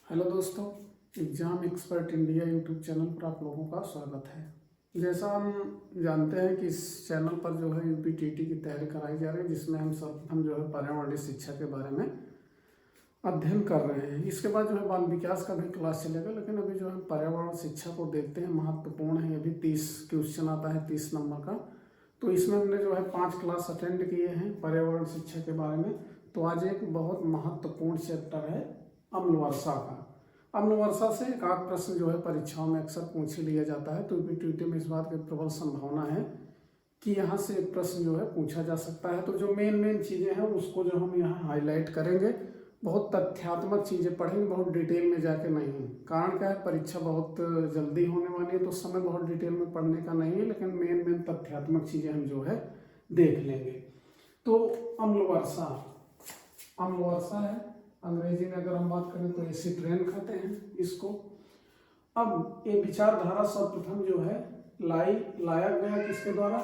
Hello दोस्तों, exam expert India YouTube channel पर आप लोगों का स्वागत है। जैसा हम जानते हैं कि इस चैनल पर जो है यूपीटीटी की तैयारी कराई जा रही है, जिसमें हम जो है पर्यावरणीय शिक्षा के बारे में अध्ययन कर रहे हैं। इसके बाद जो है बाल विकास का भी क्लास चलेगा, लेकिन अभी जो है पर्यावरण शिक्षा को देखते हैं, महत्वपूर्ण है। ये भी 30 क्वेश्चन आता है, 30 नंबर का। तो इसमें हमने जो है 5 क्लास अटेंड किए हैं पर्यावरण शिक्षा के बारे में। तो आज एक बहुत महत्वपूर्ण चैप्टर है अम्ल वर्षा का। अम्ल वर्षा से एक आध प्रश्न जो है परीक्षाओं में अक्सर पूछ ही लिया जाता है, तो यूपीटीटी में इस बात की प्रबल संभावना है कि यहाँ से एक प्रश्न जो है पूछा जा सकता है। तो जो मेन चीज़ें हैं उसको जो हम यहाँ हाईलाइट करेंगे, बहुत तथ्यात्मक चीज़ें पढ़ेंगे, बहुत डिटेल में जाके नहीं। कारण क्या है, परीक्षा बहुत जल्दी होने वाली है, तो समय बहुत डिटेल में पढ़ने का नहीं है, लेकिन मेन तथ्यात्मक चीज़ें हम जो है देख लेंगे। तो अम्ल वर्षा है, अंग्रेजी में अगर हम बात करें तो एसिड रेन कहते हैं इसको। अब ये विचारधारा सर्वप्रथम जो है लाया गया किसके द्वारा,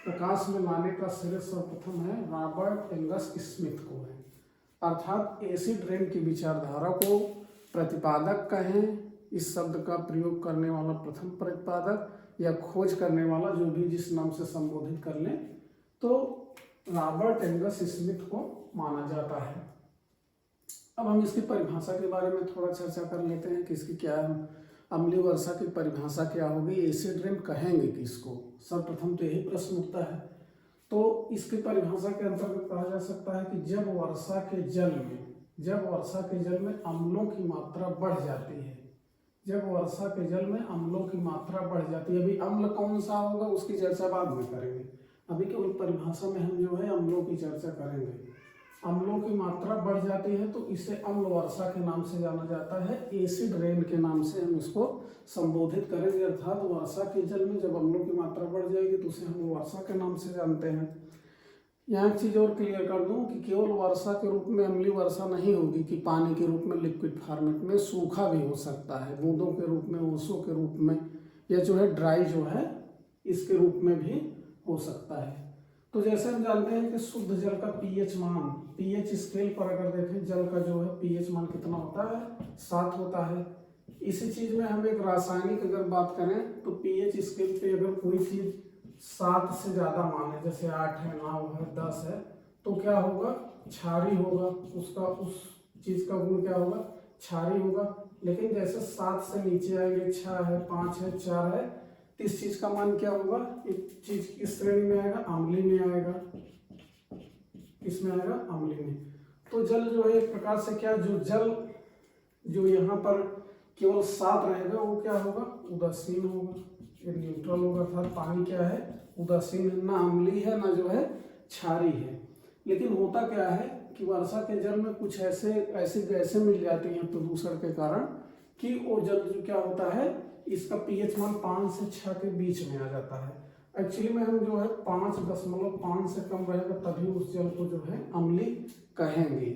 प्रकाश में लाने का श्रेय सर्वप्रथम है रॉबर्ट एंगस स्मिथ को है। अर्थात एसिड रेन की विचारधारा को प्रतिपादक कहें, इस शब्द का प्रयोग करने वाला प्रथम प्रतिपादक या खोज करने वाला, जो भी जिस नाम से संबोधित कर लें, तो रॉबर्ट एंगस स्मिथ को माना जाता है। अब हम इसकी परिभाषा के बारे में थोड़ा चर्चा कर लेते हैं कि इसकी क्या है, अम्लीय वर्षा की परिभाषा क्या होगी, एसिड रेन कहेंगे किसको। सर्वप्रथम तो यही प्रश्न उठता है। तो इसकी परिभाषा के अंतर्गत कहा जा सकता है कि जब वर्षा के जल में अम्लों की मात्रा बढ़ जाती है, जब वर्षा के जल में अम्लों की मात्रा बढ़ जाती है। अभी अम्ल कौन सा होगा उसकी चर्चा बाद में करेंगे, अभी केवल परिभाषा में हम जो है अम्लों की चर्चा करेंगे। अम्लों की मात्रा बढ़ जाती है तो इसे अम्ल वर्षा के नाम से जाना जाता है, एसिड रेन के नाम से हम इसको संबोधित करेंगे। अर्थात वर्षा के जल में जब अम्लों की मात्रा बढ़ जाएगी तो उसे हम वर्षा के नाम से जानते हैं। यहाँ एक चीज़ और क्लियर कर दूँ कि केवल वर्षा के रूप में अम्लीय वर्षा नहीं होगी कि पानी के रूप में लिक्विड फॉर्मेट में, सूखा भी हो सकता है, बूंदों के रूप में, ओसों के रूप में, या जो है ड्राई जो है इसके रूप में भी हो सकता है। तो जैसे हम जानते हैं कि शुद्ध जल का पीएच मान, पीएच स्केल पर अगर देखें जल का जो है पीएच मान कितना होता है, 7 होता है। इसी चीज में हम एक रासायनिक अगर बात करें तो पीएच स्केल पे अगर कोई चीज 7 से ज्यादा मान है, जैसे 8 है, 9 है, 10 है, तो क्या होगा, क्षारी होगा, उसका उस चीज का गुण क्या होगा, क्षारी होगा। लेकिन जैसे 7 से नीचे आएंगे, 6 है, 5 है, 4 है, इस चीज का मान क्या होगा, एक चीज किस श्रेणी में आएगा, अम्लीय में आएगा, इसमें आएगा अम्लीय में। तो जल जो है एक प्रकार से क्या, जो जल जो यहाँ पर केवल 7 रहेगा वो क्या होगा, उदासीन होगा, ये न्यूट्रल होगा। अर्थात पानी क्या है, उदासीन, ना अम्लीय है ना जो है क्षारी है। लेकिन होता क्या है कि वर्षा के जल में कुछ ऐसी गैसें मिल जाती हैं प्रदूषण के कारण कि वो जल जो क्या होता है, इसका पीएच मान 5 से 6 के बीच में आ जाता है। एक्चुअली में हम जो है 5.5 से कम रहेगा तभी उस जल को जो है अम्लीय कहेंगे।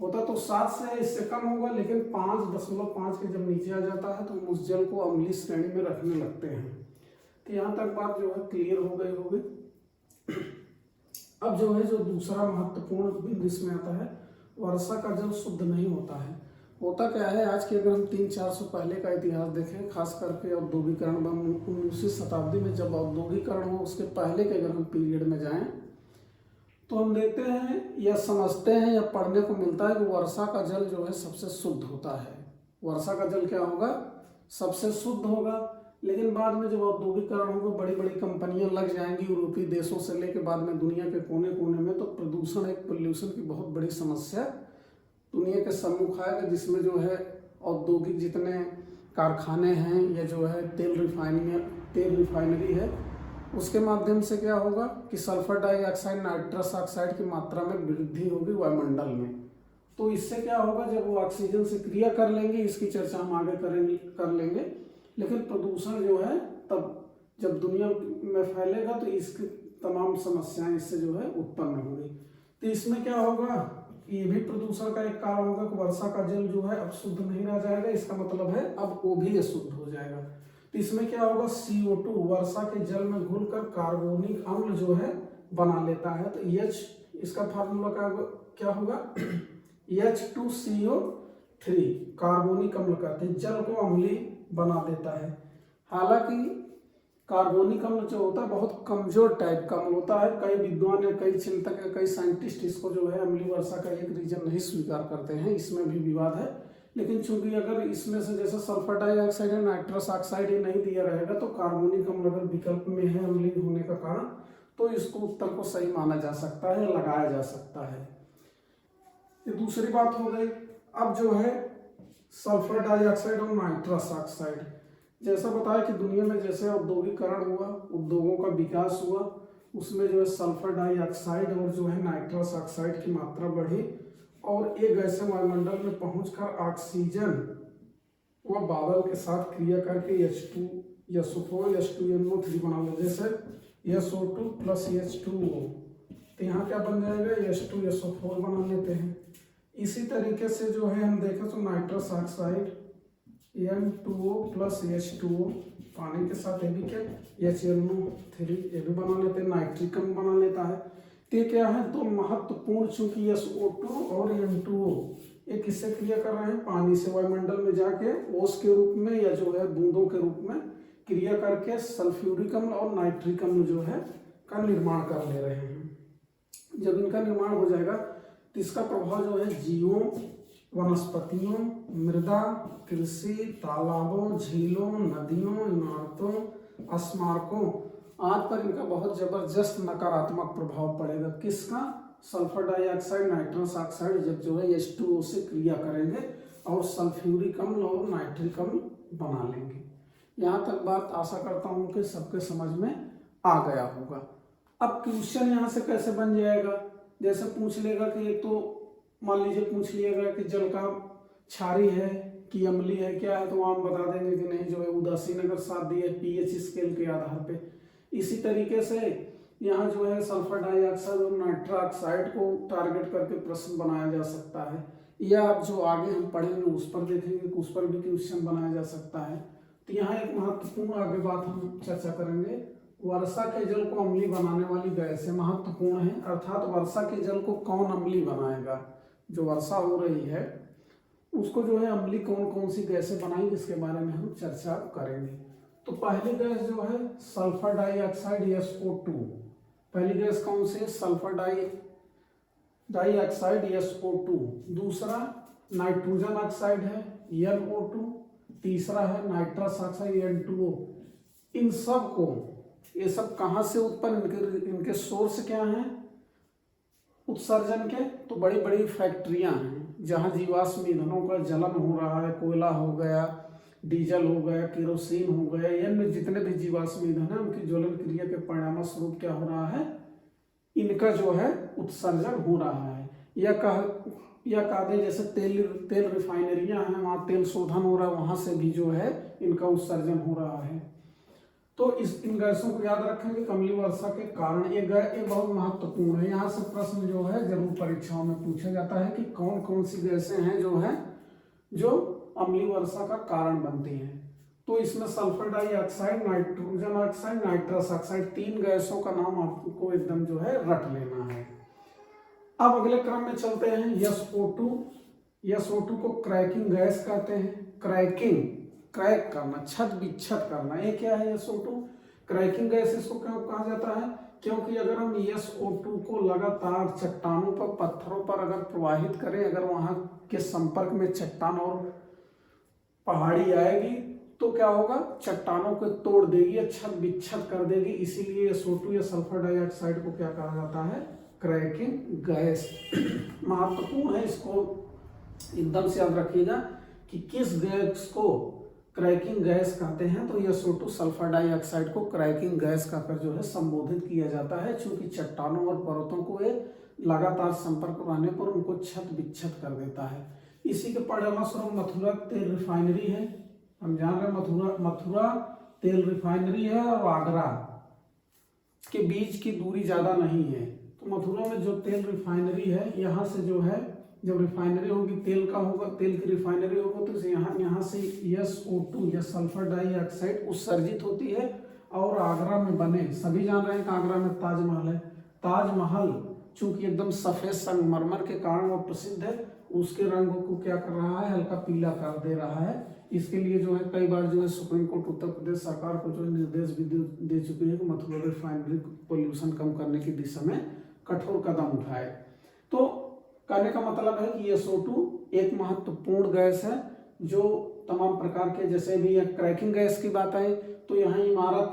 होता तो 7 से इससे कम होगा, लेकिन 5.5 के जब नीचे आ जाता है तो हम उस जल को अम्लीय श्रेणी में रखने लगते हैं। तो यहाँ तक बात जो है क्लियर हो गई होगी। अब जो है जो दूसरा महत्वपूर्ण बिंदु इसमें आता है, वर्षा का जल शुद्ध नहीं होता है। होता क्या है, आज के अगर हम 300-400 पहले का इतिहास देखें, खास करके औद्योगिकरण 19वीं शताब्दी में जब औद्योगिकरण हो, उसके पहले के अगर हम पीरियड में जाएं तो हम देखते हैं या समझते हैं या पढ़ने को मिलता है कि वर्षा का जल जो है सबसे शुद्ध होता है। वर्षा का जल क्या होगा, सबसे शुद्ध होगा। लेकिन बाद में जब औद्योगिकरण होगा, बड़ी बड़ी कंपनियां लग जाएंगी यूरोपीय देशों से लेकर बाद में दुनिया के कोने कोने में, तो प्रदूषण, एक पोल्यूशन की बहुत बड़ी समस्या दुनिया के सम्मुख आएगा, जिसमें जो है औद्योगिक जितने कारखाने हैं या जो है तेल रिफाइनरी है, उसके माध्यम से क्या होगा कि सल्फर डाइऑक्साइड, नाइट्रस ऑक्साइड की मात्रा में वृद्धि होगी वायुमंडल में। तो इससे क्या होगा, जब वो ऑक्सीजन से क्रिया कर लेंगे, इसकी चर्चा हम आगे कर लेंगे। लेकिन प्रदूषण जो है तब जब दुनिया में फैलेगा तो इसकी तमाम समस्याएं इससे जो है उत्पन्न होंगी। तो इसमें क्या होगा, ये भी प्रदूषण का एक कारण होगा कि वर्षा का जल जो है अब शुद्ध नहीं रह जाएगा। इसका मतलब है अब वो भी अशुद्ध हो जाएगा। तो इसमें क्या होगा, CO2 वर्षा के जल में घुलकर कार्बोनिक अम्ल जो है बना लेता है। तो H, इसका फार्मूला क्या होगा, H2CO 3 कार्बोनिक अम्ल कहते हैं, जल को अम्लीय बना देता है। हालांकि कार्बोनिक अम्ल जो होता है बहुत कमजोर टाइप का अम्ल होता है। कई विद्वान या कई चिंतक या कई साइंटिस्ट इसको जो है अम्लीय वर्षा का एक रीजन नहीं स्वीकार करते हैं, इसमें भी विवाद है। लेकिन चूंकि अगर इसमें से जैसे सल्फर डाइऑक्साइड या नाइट्रस ऑक्साइड ये नहीं दिया रहेगा तो कार्बोनिक अम्ल अगर विकल्प में है अम्लीय होने का कारण, तो इसको उत्तर को सही माना जा सकता है, लगाया जा सकता है। ये दूसरी बात हो गई। अब जो है सल्फर डाइऑक्साइड और नाइट्रस ऑक्साइड, जैसा बताया कि दुनिया में जैसे औद्योगिकरण हुआ, उद्योगों का विकास हुआ, उसमें जो है सल्फर डाइऑक्साइड और जो है नाइट्रस ऑक्साइड की मात्रा बढ़ी और ये गैसें वायुमंडल में पहुंचकर ऑक्सीजन व बादल के साथ क्रिया करके H2 SO4 H2NO3 बना ले, जैसे SO2 प्लस H2O, तो यहाँ क्या बन जाएगा H2 SO4 बना लेते हैं। इसी तरीके से जो है हम देखें तो nitrous oxide N2O plus H2O पानी के साथ ये भी क्या HNO3 ये भी बना लेते हैं, नाइट्रिक अम्ल बना लेता है। ये क्या है तो महत्वपूर्ण, चूंकि SO2 और N2O ये किससे क्रिया कर रहे हैं, पानी से वायुमंडल में जाके ओस के रूप में या जो है बूंदों के रूप में क्रिया करके सल्फ्यूरिक अम्ल और नाइट्रिक अम्ल जो है का निर्माण कर ले रहे हैं। जब इनका निर्माण हो जाएगा तो इसका प्रभाव जो है जीवों, वनस्पतियों, मृदा, कृषि, तालाबों, झीलों, नदियों, इमारतों, स्मारकों आदि पर इनका बहुत जबरदस्त नकारात्मक प्रभाव पड़ेगा। किसका, सल्फर डाइऑक्साइड, नाइट्रस ऑक्साइड जब जो है H2O से क्रिया करेंगे और सल्फ्यूरिक अम्ल और नाइट्रिक अम्ल बना लेंगे। यहाँ तक बात आशा करता हूँ कि सबके समझ में आ गया होगा। अब क्वेश्चन यहाँ से कैसे बन जाएगा, जैसे पूछ लेगा कि एक तो मान लीजिए पूछ लिएगा कि जल का क्षारीय है कि अम्लीय है, क्या है, तो हम बता देंगे कि नहीं जो है उदासीन अगर साथ दिए pH स्केल के आधार पे। इसी तरीके से यहाँ जो है सल्फर डाइऑक्साइड और नाइट्रस ऑक्साइड को टारगेट करके प्रश्न बनाया जा सकता है, या आप जो आगे हम पढ़ेंगे उस पर देखेंगे कि उस पर भी क्वेश्चन बनाया जा सकता है। तो यहाँ एक महत्वपूर्ण आगे बात हम चर्चा करेंगे, वर्षा के जल को अम्लीय बनाने वाली गैसें महत्वपूर्ण है, अर्थात वर्षा के जल को कौन अम्लीय बनाएगा, जो वर्षा हो रही है उसको जो है अम्लीय कौन कौन सी गैसें बनाएंगे, इसके बारे में हम चर्चा करेंगे। तो पहली गैस जो है सल्फर डाइऑक्साइड SO2, पहली गैस कौन सी है, सल्फर डाइऑक्साइड SO2, दूसरा नाइट्रोजन ऑक्साइड है NO2, तीसरा है नाइट्रस ऑक्साइड N2O। इन सब को, ये सब कहाँ से उत्पन्न, इनके सोर्स क्या हैं उत्सर्जन के, तो बड़ी बड़ी फैक्ट्रियां हैं जहां जीवाश्म ईंधनों का जलन हो रहा है, कोयला हो गया, डीजल हो गया, केरोसिन हो गया, यानी जितने भी जीवाश्म ईंधन है उनकी ज्वलन क्रिया के परिणाम स्वरूप क्या हो रहा है, इनका जो है उत्सर्जन हो रहा है। या कह दे जैसे तेल रिफाइनरियां हैं, वहाँ तेल शोधन हो रहा है, वहां से भी जो है इनका उत्सर्जन हो रहा है। तो इन गैसों को याद रखेंगे अम्लीय वर्षा के कारण। ये बहुत महत्वपूर्ण है, यहाँ से प्रश्न जो है जरूर परीक्षाओं में पूछा जाता है कि कौन कौन सी गैसें हैं जो अम्लीय वर्षा का कारण बनती हैं। तो इसमें sulphur dioxide, nitrogen oxide, nitrous oxide, 3 गैसों का नाम आपको एकदम जो है रट लेना है। अब अगले क्रम में चलते हैं SO2 को क्रैकिंग गैस कहते हैं। क्रैक करना, छत विच्छत करना, ये क्या है SO2 क्रैकिंग गैस। इसको क्यों कहा जाता है, क्योंकि अगर हम SO2 को लगातार चट्टानों पर, पत्थरों पर अगर प्रवाहित करें, अगर वहां के संपर्क में चट्टान और पहाड़ी आएगी तो क्या होगा, चट्टानों को तोड़ देगी या छत विच्छत कर देगी। इसीलिए SO2 या सल्फर डाइऑक्साइड को क्या कहा जाता है, क्रैकिंग गैस। महत्वपूर्ण है, इसको एकदम से याद रखिएगा कि किस गैस को क्रैकिंग गैस कहते हैं। तो SO2 सल्फर डाइऑक्साइड को क्रैकिंग गैस कहकर जो है संबोधित किया जाता है, क्योंकि चट्टानों और पर्वतों को ये लगातार संपर्क रहने पर उनको छत विच्छत कर देता है। इसी के परिणाम स्वरूप मथुरा तेल रिफाइनरी है, हम जान रहे हैं मथुरा तेल रिफाइनरी है और आगरा के बीच की दूरी ज्यादा नहीं है। तो मथुरा में जो तेल रिफाइनरी है, यहाँ से जो है जब रिफाइनरी होगी, तेल का होगा, तेल की रिफाइनरी होगा, तो यहाँ से SO2 या सल्फर डाइऑक्साइड उत्सर्जित होती है। और आगरा में बने, सभी जान रहे हैं कि आगरा में ताजमहल है, ताजमहल चूंकि एकदम सफेद संगमरमर के कारण वो प्रसिद्ध है, उसके रंग को क्या कर रहा है, हल्का पीला कर दे रहा है। इसके लिए जो है कई बार जो है सुप्रीम कोर्ट उत्तर प्रदेश सरकार को जो है निर्देश भी दे चुकी है कि मथुरा रिफाइनरी पोल्यूशन कम करने की दिशा में कठोर कदम उठाए। तो कहने का मतलब है कि SO2 एक महत्वपूर्ण गैस है जो तमाम प्रकार के, जैसे भी क्रैकिंग गैस की बात आई तो यहाँ इमारत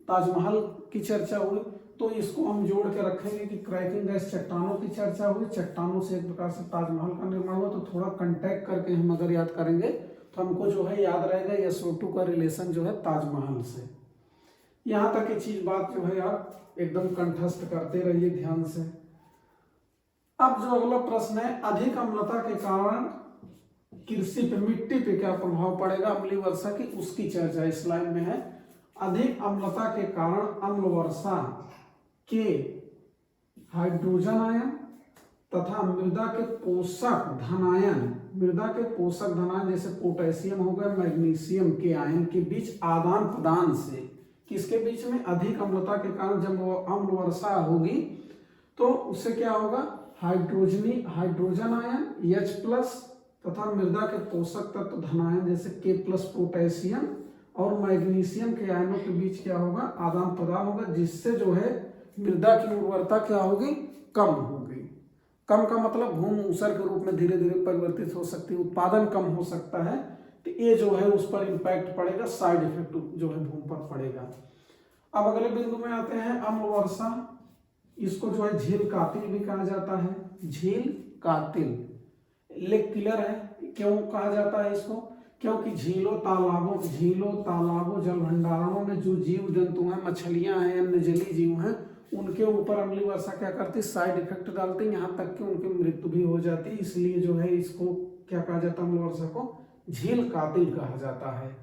ताजमहल की चर्चा हुई, तो इसको हम जोड़ के रखेंगे कि क्रैकिंग गैस चट्टानों की चर्चा हुई, चट्टानों से एक प्रकार से ताजमहल का निर्माण हुआ। तो थोड़ा कंटेक्ट करके हम अगर याद करेंगे तो हमको जो है याद रहेगा SO2 का रिलेशन जो है ताजमहल से। यहाँ तक की चीज बात जो है आप एकदम कंठस्थ करते रहिए ध्यान से। अब जो अगला प्रश्न है, अधिक अम्लता के कारण कृषि पे, मिट्टी पे क्या प्रभाव पड़ेगा अम्लीय वर्षा की, उसकी चर्चा इस लाइन में है। अधिक अम्लता के कारण अम्ल वर्षा के हाइड्रोजन आयन तथा मृदा के पोषक धनायन जैसे पोटेशियम हो गया, मैग्नीशियम के आयन के बीच आदान प्रदान से, किसके बीच में, अधिक अम्लता के कारण जब अम्ल वर्षा होगी तो उससे क्या होगा, हाइड्रोजन आयन H+ तथा मृदा के पोषक तत्व धनायन जैसे K+ पोटेशियम और मैग्नीशियम के आयनों के बीच क्या होगा, आदान प्रदान होगा, जिससे जो है मृदा की उर्वरता क्या होगी, कम होगी। कम का मतलब भूमि ऊसर के रूप में धीरे धीरे परिवर्तित हो सकती है, उत्पादन कम हो सकता है। तो ये जो है उस पर इम्पैक्ट पड़ेगा, साइड इफेक्ट जो है भूमि पर पड़ेगा। अब अगले बिंदु में आते हैं, अम्ल वर्षा, इसको जो है झील कातिल भी कहा जाता है। झील कातिल लेक किलर है, क्यों कहा जाता है इसको, क्योंकि झीलों तालाबों जल भंडारणों में जो जीव जंतु हैं, मछलियां हैं, अन्य जलीय जीव हैं, उनके ऊपर अम्लीय वर्षा क्या करती है, साइड इफेक्ट डालती है, यहाँ तक कि उनकी मृत्यु भी हो जाती है। इसलिए जो है इसको क्या कहा जाता है, अम्लीय वर्षा को झील कातिल कहा जाता है।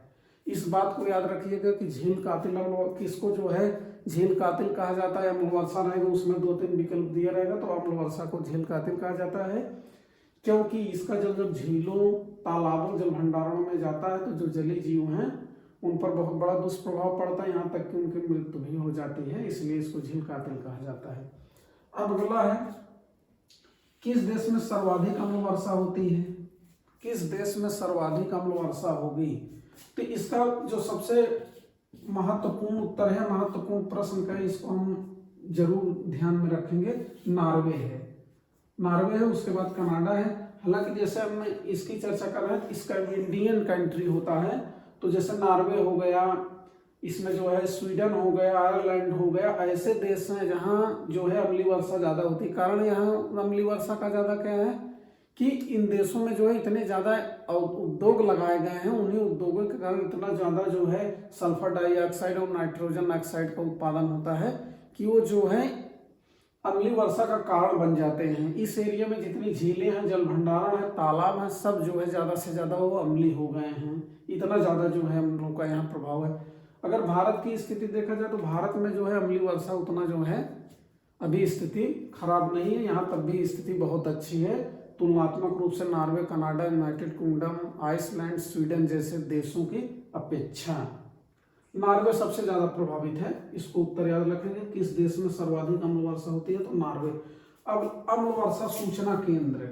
इस बात को याद रखिएगा कि झील कातिल किसको जो है झील कातिल कहा जाता है। अम्ल वर्षा रहेगा उसमें 2-3 विकल्प दिया रहेगा, तो अम्ल वर्षा को झील कातिल कहा जाता है, क्योंकि इसका जब झीलों तालाबों जल भंडारणों में जाता है तो जो जलीय जीव हैं उन पर बहुत बड़ा दुष्प्रभाव पड़ता है, यहाँ तक कि उनकी मृत्यु भी हो जाती है, इसलिए इसको झील कातिल कहा जाता है। अब अगला है, किस देश में सर्वाधिक अम्ल वर्षा होती है, किस देश में सर्वाधिक अम्ल वर्षा होगी। तो इसका जो सबसे महत्वपूर्ण उत्तर है, महत्वपूर्ण प्रश्न का, इसको हम जरूर ध्यान में रखेंगे, नॉर्वे है, उसके बाद कनाडा है। हालांकि जैसे हम इसकी चर्चा कर रहे हैं, इसका इंडियन कंट्री होता है, तो जैसे नॉर्वे हो गया, इसमें जो है स्वीडन हो गया, आयरलैंड हो गया, ऐसे देश हैं जहाँ जो है अम्लीय वर्षा ज़्यादा होती है। कारण यहाँ अम्लीय वर्षा का ज़्यादा क्या है कि इन देशों में जो है इतने ज़्यादा उद्योग लगाए गए हैं, उन्हीं उद्योगों के कारण इतना ज़्यादा जो है सल्फर डाइऑक्साइड और नाइट्रोजन ऑक्साइड का उत्पादन होता है कि वो जो है अम्लीय वर्षा का कारण बन जाते हैं। इस एरिया में जितनी झीलें हैं, जल भंडारण है, तालाब हैं, सब जो है ज़्यादा से ज़्यादा वो अम्लीय हो गए हैं, इतना ज़्यादा जो है हम लोगों का यहाँ प्रभाव है। अगर भारत की स्थिति देखा जाए तो भारत में जो है अम्लीय वर्षा उतना जो है अभी स्थिति खराब नहीं है, यहाँ तब भी स्थिति बहुत अच्छी है, तुलनात्मक रूप से Norway, Canada, United Kingdom, Iceland, Sweden जैसे देशों की अपेक्षा। नॉर्वे सबसे ज्यादा प्रभावित है, इसको उत्तर याद रखेंगे, किस देश में सर्वाधिक अम्ल वर्षा होती है, तो नॉर्वे। अब अम्ल वर्षा सूचना केंद्र,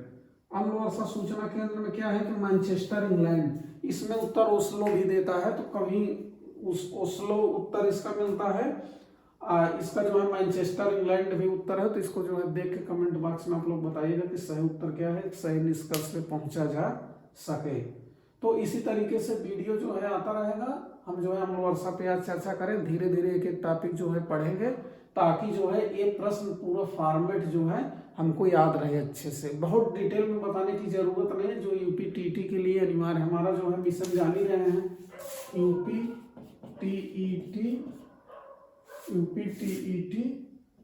अम्ल वर्षा सूचना केंद्र में क्या है कि मैनचेस्टर इंग्लैंड, इसमें उत्तर ओस्लो भी देता है, तो कभी उस ओस्लो उत्तर इसका मिलता है, इसका जो है मैनचेस्टर इंग्लैंड भी उत्तर है। तो इसको जो है देख के कमेंट बॉक्स में आप लोग बताइएगा कि सही उत्तर क्या है, सही निष्कर्ष पे पहुंचा जा सके। तो इसी तरीके से वीडियो जो है आता रहेगा, हम जो है अम्ल वर्षा पे आज चर्चा करें, धीरे धीरे एक एक टॉपिक जो है पढ़ेंगे, ताकि जो है ये प्रश्न पूरा फॉर्मेट जो है हमको याद रहे अच्छे से। बहुत डिटेल में बताने की जरूरत नहीं है, जो यूपी टीटी के लिए अनिवार्य, हमारा जो है मिशन जान ही रहे हैं, यूपी टीईटी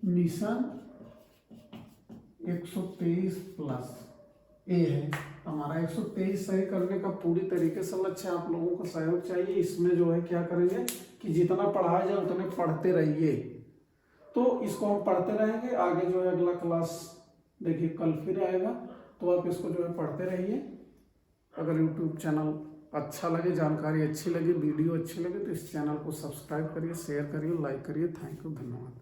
मिशन 123+ ए है हमारा। 123 सही करने का पूरी तरीके से लक्ष्य, आप लोगों का सहयोग चाहिए। इसमें जो है क्या करेंगे कि जितना पढ़ाया जाए उतने पढ़ते रहिए, तो इसको हम पढ़ते रहेंगे। आगे जो है अगला क्लास देखिए कल फिर आएगा, तो आप इसको जो है पढ़ते रहिए। अगर यूट्यूब चैनल अच्छा लगे, जानकारी अच्छी लगे, वीडियो अच्छी लगे, तो इस चैनल को सब्सक्राइब करिए, शेयर करिए, लाइक करिए। थैंक यू, धन्यवाद।